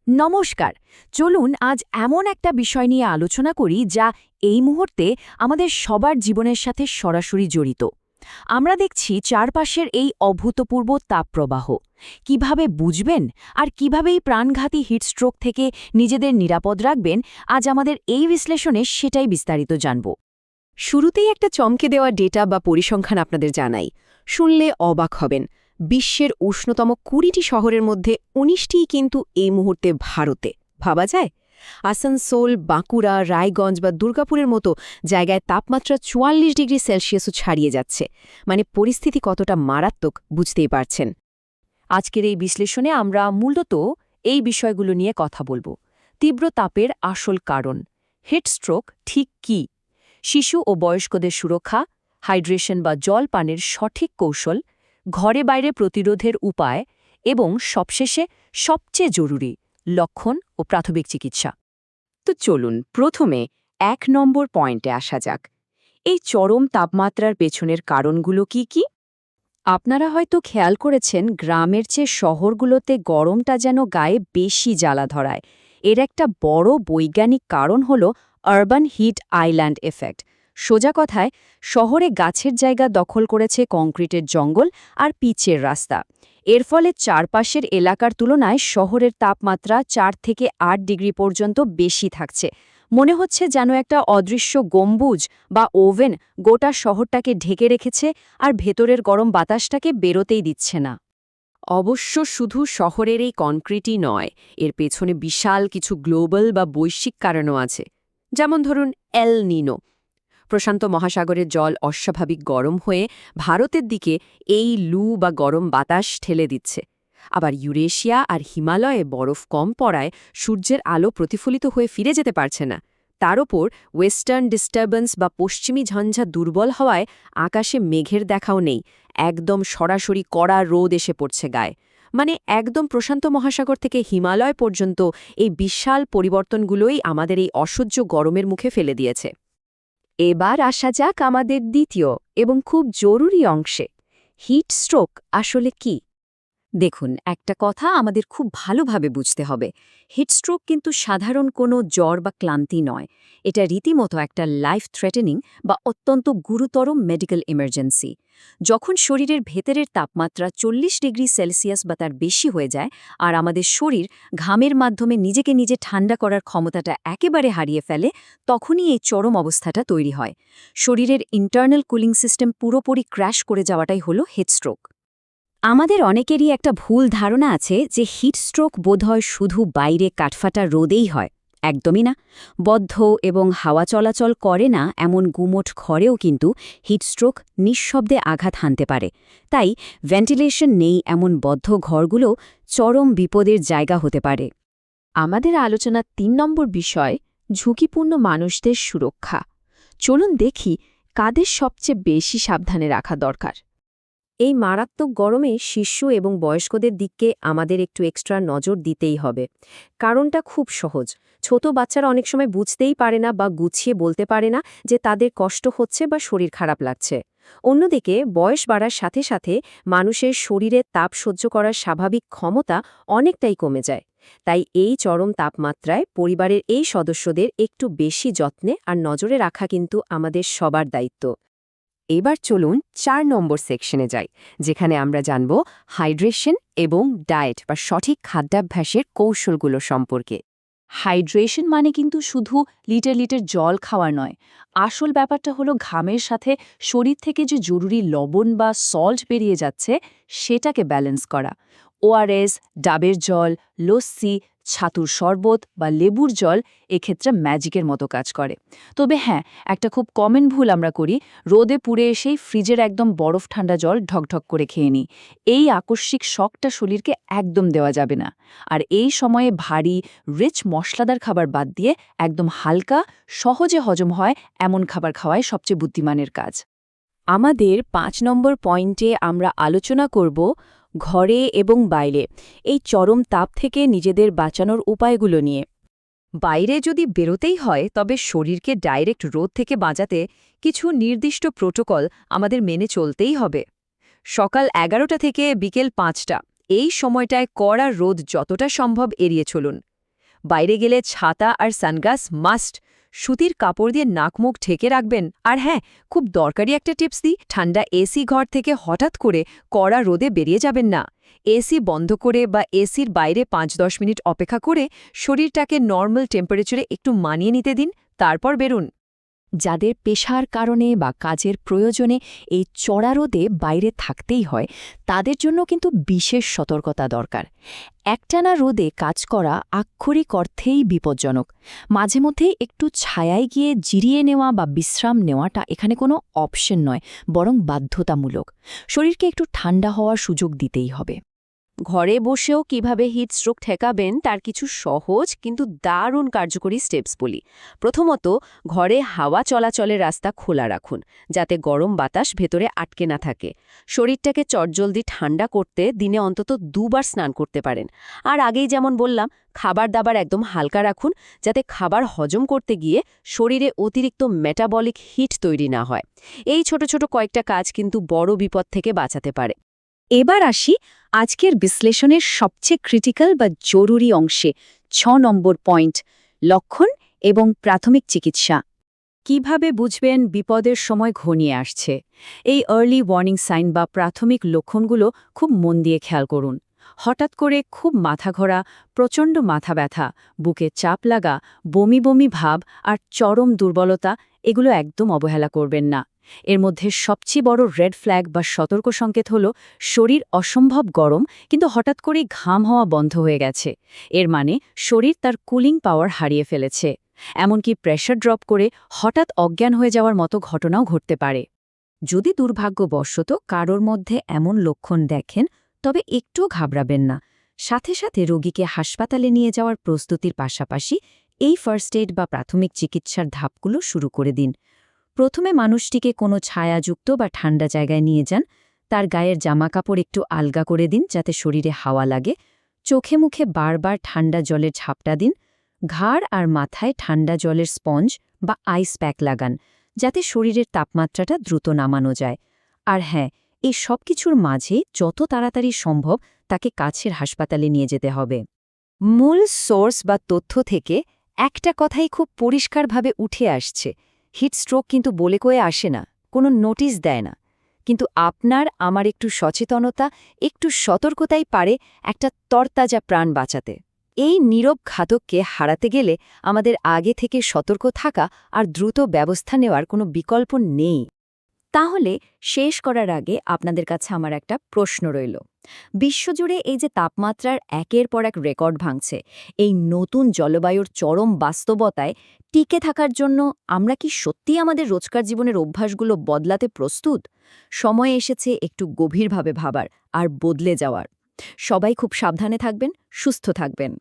নমস্কার। চলুন আজ এমন একটা বিষয় নিয়ে আলোচনা করি যা এই মুহূর্তে আমাদের সবার জীবনের সাথে সরাসরি জড়িত। আমরা দেখছি চারপাশের এই অভূতপূর্ব তাপপ্রবাহ। কিভাবে বুঝবেন আর কিভাবে এই প্রাণঘাতী হিটস্ট্রোক থেকে নিজেদের নিরাপদ রাখবেন, আজ আমাদের এই বিশ্লেষণে সেটাই বিস্তারিত জানব। শুরুতেই একটা চমকে দেওয়া ডেটা বা পরিসংখ্যান আপনাদের জানাই। শুনলে অবাক হবেন, বিশ্বের উষ্ণতম ২০টি শহরের মধ্যে ১৯টিই কিন্তু এই মুহূর্তে ভারতে। ভাবা যায়? আসানসোল, বাঁকুড়া, রায়গঞ্জ বা দুর্গাপুরের মতো জায়গায় তাপমাত্রা ৪৪ ডিগ্রি সেলসিয়াসও ছাড়িয়ে যাচ্ছে। মানে পরিস্থিতি কতটা মারাত্মক বুঝতেই পারছেন। আজকের এই বিশ্লেষণে আমরা মূলত এই বিষয়গুলো নিয়ে কথা বলব। তীব্র তাপের আসল কারণ, হিটস্ট্রোক ঠিক কী, শিশু ও বয়স্কদের সুরক্ষা, হাইড্রেশন বা জল পানের সঠিক কৌশল, ঘরে বাইরে প্রতিরোধের উপায় এবং সবশেষে সবচেয়ে জরুরি লক্ষণ ও প্রাথমিক চিকিৎসা। তো চলুন প্রথমে ১ নম্বর পয়েন্টে আসা যাক। এই চরম তাপমাত্রার পেছনের কারণগুলো কি কি? আপনারা হয়তো খেয়াল করেছেন, গ্রামের চেয়ে শহরগুলোতে গরমটা যেন গায়ে বেশি জ্বালা ধরায়। এর একটা বড় বৈজ্ঞানিক কারণ হল আরবান হিট আইল্যান্ড এফেক্ট। সোজা কথায়, শহরে গাছের জায়গা দখল করেছে কংক্রিটের জঙ্গল আর পিচের রাস্তা। এর ফলে চারপাশের এলাকার তুলনায় শহরের তাপমাত্রা ৪ থেকে ৮ ডিগ্রি পর্যন্ত বেশি থাকছে। মনে হচ্ছে যেন একটা অদৃশ্য গম্বুজ বা ওভেন গোটা শহরটাকে ঢেকে রেখেছে আর ভেতরের গরম বাতাসটাকে বেরোতেই দিচ্ছে না। অবশ্য শুধু শহরের এই কনক্রিটই নয়, এর পেছনে বিশাল কিছু গ্লোবাল বা বৈশ্বিক কারণও আছে। যেমন ধরুন এল নিনো। প্রশান্ত মহাসাগরের জল অস্বাভাবিক গরম হয়ে ভারতের দিকে এই লু বা গরম বাতাস ঠেলে দিচ্ছে। আবার ইউরেশিয়া আর হিমালয়ে বরফ কম পড়ায় সূর্যের আলো প্রতিফলিত হয়ে ফিরে যেতে পারছে না। তার ওপর ওয়েস্টার্ন ডিস্টারবেন্স বা পশ্চিমী ঝঞ্ঝা দুর্বল হওয়ায় আকাশে মেঘের দেখাও নেই, একদম সরাসরি কড়া রোদ এসে পড়ছে গায়ে। মানে একদম প্রশান্ত মহাসাগর থেকে হিমালয় পর্যন্ত এই বিশাল পরিবর্তনগুলোই আমাদের এই অসহ্য গরমের মুখে ফেলে দিয়েছে। এবার আসা যাক আমাদের দ্বিতীয় এবং খুব জরুরি অংশে, হিট স্ট্রোক আসলে কি। দেখুন, একটা কথা আমাদের খুব ভালোভাবে বুঝতে হবে। হিটস্ট্রোক কিন্তু সাধারণ কোনো জ্বর বা ক্লান্তি নয়। এটা রীতিমতো একটা লাইফ থ্রেটেনিং বা অত্যন্ত গুরুতর মেডিকেল ইমার্জেন্সি। যখন শরীরের ভেতরের তাপমাত্রা ৪০ ডিগ্রি সেলসিয়াস বা তার বেশি হয়ে যায় আর আমাদের শরীর ঘামের মাধ্যমে নিজেকে নিজে ঠান্ডা করার ক্ষমতাটা একেবারে হারিয়ে ফেলে, তখনই এই চরম অবস্থাটা তৈরি হয়। শরীরের ইন্টারনাল কুলিং সিস্টেম পুরোপুরি ক্র্যাশ করে যাওয়াটাই হলো হিটস্ট্রোক। আমাদের অনেকেরই একটা ভুল ধারণা আছে যে হিটস্ট্রোক বোধহয় শুধু বাইরে কাঠফাটা রোদেই হয়। একদমই না। বদ্ধ এবং হাওয়া চলাচল করে না এমন গুমোট ঘরেও কিন্তু হিটস্ট্রোক নিঃশব্দে আঘাত হানতে পারে। তাই ভেন্টিলেশন নেই এমন বদ্ধ ঘরগুলো চরম বিপদের জায়গা হতে পারে। আমাদের আলোচনার ৩ নম্বর বিষয়, ঝুঁকিপূর্ণ মানুষদের সুরক্ষা। চলুন দেখি কাদের সবচেয়ে বেশি সাবধানে রাখা দরকার। এই মারাত্মক গরমে শিশু এবং বয়স্কদের দিকে আমাদের একটু এক্সট্রা নজর দিতেই হবে। কারণটা খুব সহজ। ছোট বাচ্চারা অনেক সময় বুঝতেই পারে না বা গুছিয়ে বলতে পারে না যে তাদের কষ্ট হচ্ছে বা শরীর খারাপ লাগছে। অন্যদিকে বয়স বাড়ার সাথে সাথে মানুষের শরীরের তাপ সহ্য করার স্বাভাবিক ক্ষমতা অনেকটাই কমে যায়। তাই এই চরম তাপমাত্রায় পরিবারের এই সদস্যদের একটু বেশি যত্নে আর নজরে রাখা কিন্তু আমাদের সবার দায়িত্ব। এবার চলুন ৪ নম্বর সেকশনে যাই, যেখানে আমরা জানব হাইড্রেশন এবং ডায়েট বা সঠিক খাদ্যাভ্যাসের কৌশলগুলো সম্পর্কে। হাইড্রেশন মানে কিন্তু শুধু লিটার লিটার জল খাওয়া নয়। আসল ব্যাপারটা হলো ঘামের সাথে শরীর থেকে যে জরুরি লবণ বা সল্ট বেরিয়ে যাচ্ছে সেটাকে ব্যালেন্স করা। ওআরএস, ডাবের জল, লস্যি, ছাতুর শরবত বা লেবুর জল এক্ষেত্রে ম্যাজিকের মতো কাজ করে। তবে হ্যাঁ, একটা খুব কমন ভুল আমরা করি, রোদে পুড়ে এসেই ফ্রিজের একদম বরফ ঠান্ডা জল ঢকঢক করে খেয়ে নিই। এই আকস্মিক শকটা শরীরকে একদম দেওয়া যাবে না। আর এই সময়ে ভারী রিচ মশলাদার খাবার বাদ দিয়ে একদম হালকা, সহজে হজম হয় এমন খাবার খাওয়াই সবচেয়ে বুদ্ধিমানের কাজ। আমাদের ৫ নম্বর পয়েন্টে আমরা আলোচনা করব ঘরে এবং বাইরে এই চরম তাপ থেকে নিজেদের বাঁচানোর উপায়গুলো নিয়ে। বাইরে যদি বেরোতেই হয়, তবে শরীরকে ডাইরেক্ট রোদ থেকে বাঁচাতে কিছু নির্দিষ্ট প্রোটোকল আমাদের মেনে চলতেই হবে। সকাল ১১টা থেকে বিকেল ৫টা এই সময়টায় কড়া রোদ যতটা সম্ভব এড়িয়ে চলুন। বাইরে গেলে ছাতা আর সানগ্লাস মাস্ট। সুতির কাপড় দিয়ে নাক মুখ ঢেকে রাখবেন। আর হ্যাঁ, খুব দরকারি একটা টিপস দিই, ঠান্ডা এসি ঘর থেকে হঠাৎ করে কড়া রোদে বেরিয়ে যাবেন না। এসি বন্ধ করে বা এসির বাইরে ৫-১০ মিনিট অপেক্ষা করে শরীরটাকে নর্মাল টেম্পারেচারে একটু মানিয়ে নিতে দিন, তারপর বেরুন। যাদের পেশার কারণে বা কাজের প্রয়োজনে এই চড়া রোদে বাইরে থাকতেই হয়, তাদের জন্য কিন্তু বিশেষ সতর্কতা দরকার। একটানা রোদে কাজ করা আক্ষরিক অর্থেই বিপজ্জনক। মাঝে মধ্যে একটু ছায়ায় গিয়ে জিরিয়ে নেওয়া বা বিশ্রাম নেওয়াটা এখানে কোনো অপশন নয়, বরং বাধ্যতামূলক। শরীরকে একটু ঠান্ডা হওয়ার সুযোগ দিতেই হবে। ঘরে বসেও কিভাবে হিটস্ট্রোক ঠেকাবেন তার কিছু সহজ কিন্তু দারুণ কার্যকরী স্টেপস বলি। প্রথমত, ঘরে হাওয়া চলাচলের রাস্তা খোলা রাখুন, যাতে গরম বাতাস ভেতরে আটকে না থাকে। শরীরটাকে চটজলদি ঠান্ডা করতে দিনে অন্তত ২ বার স্নান করতে পারেন। আর আগেই যেমন বললাম, খাবার দাবার একদম হালকা রাখুন, যাতে খাবার হজম করতে গিয়ে শরীরে অতিরিক্ত মেটাবলিক হিট তৈরি না হয়। এই ছোট ছোট কয়েকটা কাজ কিন্তু বড় বিপদ থেকে বাঁচাতে পারে। এবার আসি আজকের বিশ্লেষণের সবচেয়ে ক্রিটিক্যাল বা জরুরি অংশে, ৬ নম্বর পয়েন্ট, লক্ষণ এবং প্রাথমিক চিকিৎসা। কিভাবে বুঝবেন বিপদের সময় ঘনিয়ে আসছে? এই আর্লি ওয়ার্নিং সাইন বা প্রাথমিক লক্ষণগুলো খুব মন দিয়ে খেয়াল করুন। হঠাৎ করে খুব মাথা ঘোরা, প্রচণ্ড মাথা ব্যথা, বুকে চাপ লাগা, বমি বমি ভাব আর চরম দুর্বলতা, এগুলো একদম অবহেলা করবেন না। এর মধ্যে সবচেয়ে বড় রেড ফ্ল্যাগ বা সতর্ক সংকেত হল শরীর অসম্ভব গরম কিন্তু হঠাৎ করেই ঘাম হওয়া বন্ধ হয়ে গেছে। এর মানে শরীর তার কুলিং পাওয়ার হারিয়ে ফেলেছে। এমনকি প্রেশার ড্রপ করে হঠাৎ অজ্ঞান হয়ে যাওয়ার মতো ঘটনাও ঘটতে পারে। যদি দুর্ভাগ্যবশত কারোর মধ্যে এমন লক্ষণ দেখেন, তবে একটুও ঘাবড়াবেন না। সাথে সাথে রোগীকে হাসপাতালে নিয়ে যাওয়ার প্রস্তুতির পাশাপাশি এই ফার্স্ট এইড বা প্রাথমিক চিকিৎসার ধাপগুলো শুরু করে দিন। প্রথমে মানুষটিকে কোনো ছায়াযুক্ত বা ঠান্ডা জায়গায় নিয়ে যান। তার গায়ের জামাকাপড় একটু আলগা করে দিন, যাতে শরীরে হাওয়া লাগে। চোখে মুখে বারবার ঠান্ডা জলের ঝাপটা দিন। ঘাড় আর মাথায় ঠান্ডা জলের স্পঞ্জ বা আইস প্যাক লাগান, যাতে শরীরের তাপমাত্রাটা দ্রুত নামানো যায়। আর হ্যাঁ, এই সব কিছুর মাঝে যত তাড়াতাড়ি সম্ভব তাকে কাছের হাসপাতালে নিয়ে যেতে হবে। মূল সোর্স বা তথ্য থেকে একটা কথাই খুব পরিষ্কারভাবে উঠে আসছে, হিটস্ট্রোক কিন্তু বলে কয়ে আসে না, কোনো নোটিশ দেয় না। কিন্তু আপনার আমার একটু সচেতনতা, একটু সতর্কতাই পারে একটা তরতাজা প্রাণ বাঁচাতে। এই নীরব ঘাতককে হারাতে গেলে আমাদের আগে থেকে সতর্ক থাকা আর দ্রুত ব্যবস্থা নেওয়ার কোনো বিকল্প নেই। তাহলে শেষ করার আগে আপনাদের কাছে আমার একটা প্রশ্ন রইল। বিশ্বজুড়ে এই যে তাপমাত্রার একের পর এক রেকর্ড ভাঙছে, এই নতুন জলবায়ুর চরম বাস্তবতায় টিকে থাকার জন্য আমরা কি সত্যিই আমাদের রোজকার জীবনের অভ্যাসগুলো বদলাতে প্রস্তুত? সময় এসেছে একটু গভীরভাবে ভাবার আর বদলে যাওয়ার। সবাই খুব সাবধানে থাকবেন, সুস্থ থাকবেন।